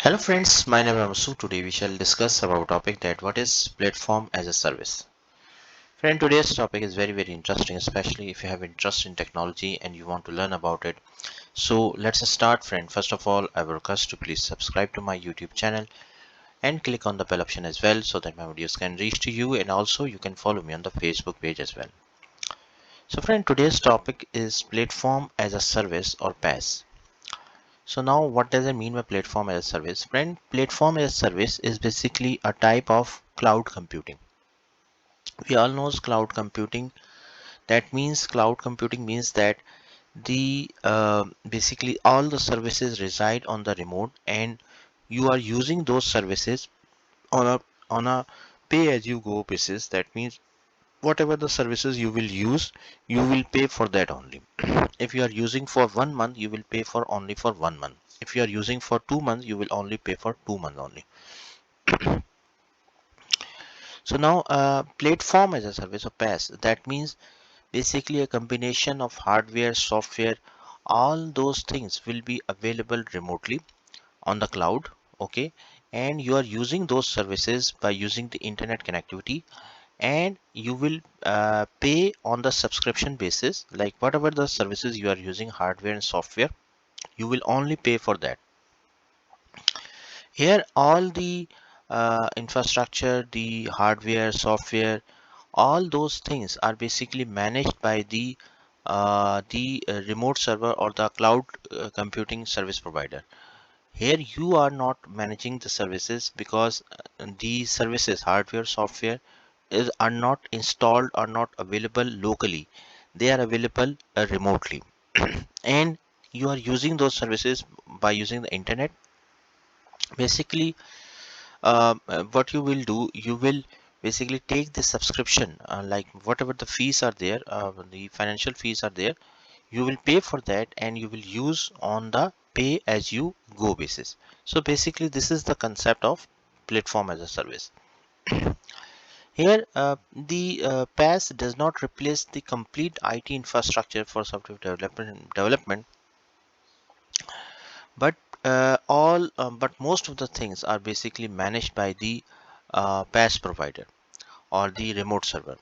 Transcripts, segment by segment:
Hello friends, my name is Amasu. Today we shall discuss about topic that what is platform as a service. Friend, today's topic is very interesting, especially if you have interest in technology and you want to learn about it. So let's start, friend. First of all, I will request to please subscribe to my YouTube channel and click on the bell option as well so that my videos can reach to you, and also you can follow me on the Facebook page as well. So friend, today's topic is platform as a service or PaaS. So now what does it mean by platform as a service? Friend, platform as a service is basically a type of cloud computing. We all know cloud computing. That means cloud computing means that the basically all the services reside on the remote, and you are using those services on a pay as you go basis. That means whatever the services you will use, you will pay for that only. If you are using for 1 month, you will pay for only for 1 month. If you are using for 2 months, you will only pay for 2 months only. So now platform as a service or PaaS, that means basically a combination of hardware, software, all those things will be available remotely on the cloud. Okay, and you are using those services by using the internet connectivity, and you will pay on the subscription basis, like whatever the services you are using, hardware and software, you will only pay for that. Here all the infrastructure, the hardware, software, all those things are basically managed by the remote server or the cloud computing service provider. Here you are not managing the services, because the services, hardware, software are not installed, are not available locally. They are available remotely. And you are using those services by using the internet. Basically, what you will do, you will basically take the subscription, like whatever the fees are there, the financial fees are there, you will pay for that and you will use on the pay as you go basis. So basically this is the concept of platform as a service. Here the PaaS does not replace the complete IT infrastructure for software development, but but most of the things are basically managed by the PaaS provider or the remote server.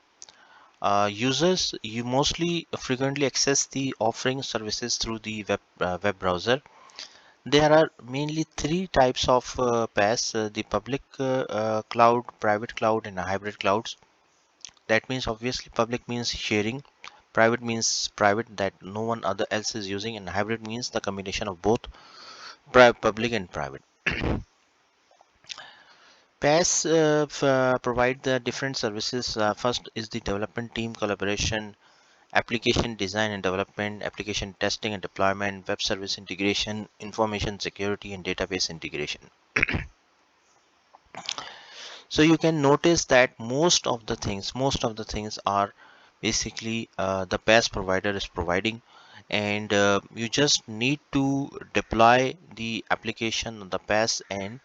Users, you mostly frequently access the offering services through the web browser. There are mainly three types of PaaS: the public cloud, private cloud, and hybrid clouds. That means obviously public means sharing, private means private that no one other else is using, and hybrid means the combination of both public and private. PaaS provide the different services. First is the development team collaboration, application design and development, application testing and deployment, web service integration, information security, and database integration. So you can notice that most of the things are basically the PaaS provider is providing, and you just need to deploy the application on the PaaS, and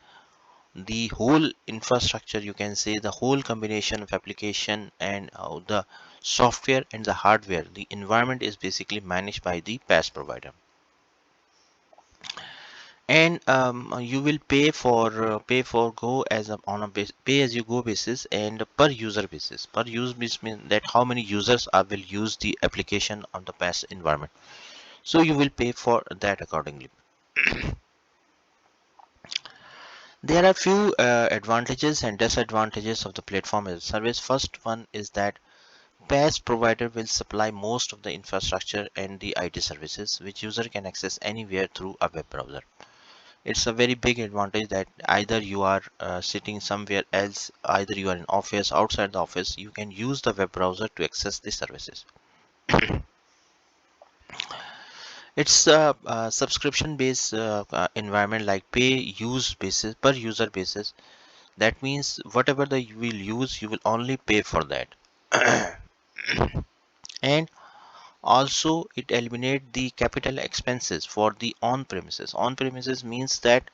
the whole infrastructure, you can say the whole combination of application and the software and the hardware, the environment is basically managed by the PaaS provider. And you will pay for go as on a pay as you go basis and per user basis. Per use means that how many users will use the application on the PaaS environment, so you will pay for that accordingly. There are few advantages and disadvantages of the platform as a service. First one is that PaaS provider will supply most of the infrastructure and the IT services which user can access anywhere through a web browser. It's a very big advantage that either you are sitting somewhere else, either you are in office, outside the office, you can use the web browser to access the services. It's a subscription based environment, like pay use basis, per user basis. That means whatever the you will use, you will only pay for that. And also it eliminate the capital expenses for the on premises. On premises means that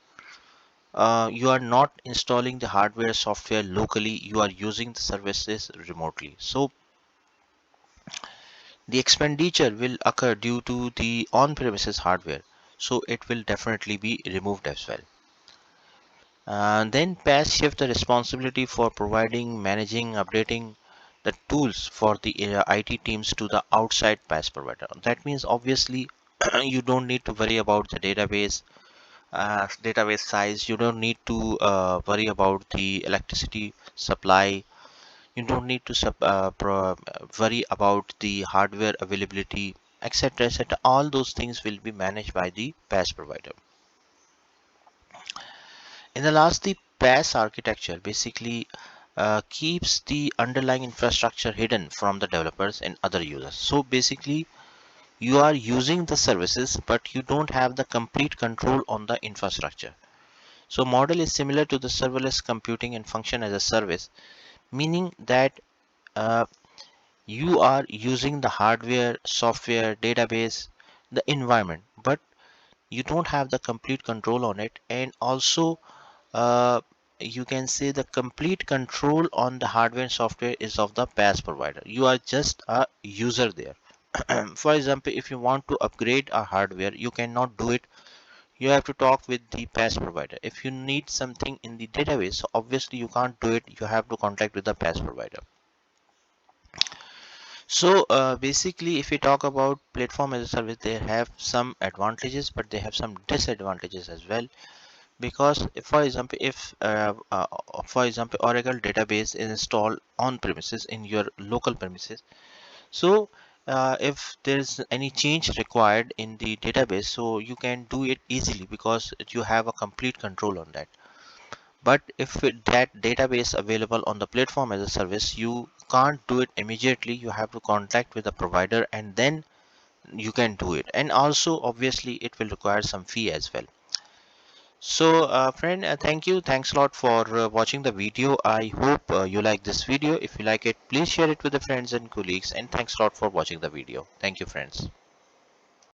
you are not installing the hardware software locally, you are using the services remotely, so the expenditure will occur due to the on premises hardware, so it will definitely be removed as well. Then PaaS shift the responsibility for providing, managing, updating the tools for the IT teams to the outside PaaS provider. That means obviously you don't need to worry about the database size. You don't need to worry about the electricity supply. You don't need to worry about the hardware availability, etc., etc. All those things will be managed by the PaaS provider. In the last, the PaaS architecture basically keeps the underlying infrastructure hidden from the developers and other users. So basically, you are using the services, but you don't have the complete control on the infrastructure. So model is similar to the serverless computing and function as a service, meaning that uh, you are using the hardware, software, database, the environment, but you don't have the complete control on it. And also uh, you can say the complete control on the hardware and software is of the PaaS provider. You are just a user there. For example, if you want to upgrade a hardware, you cannot do it. You have to talk with the PaaS provider. If you need something in the database, so obviously you can't do it. You have to contact with the PaaS provider. So basically, if we talk about platform as a service, they have some advantages, but they have some disadvantages as well. Because if, for example, Oracle database is installed on premises in your local premises. So if there is any change required in the database, so you can do it easily because you have a complete control on that. But if that database available on the platform as a service, you can't do it immediately. You have to contact with the provider and then you can do it. And also obviously it will require some fee as well. So friend, thank you. Thanks a lot for watching the video. I hope you like this video. If you like it, please share it with the friends and colleagues, and thanks a lot for watching the video. Thank you, friends.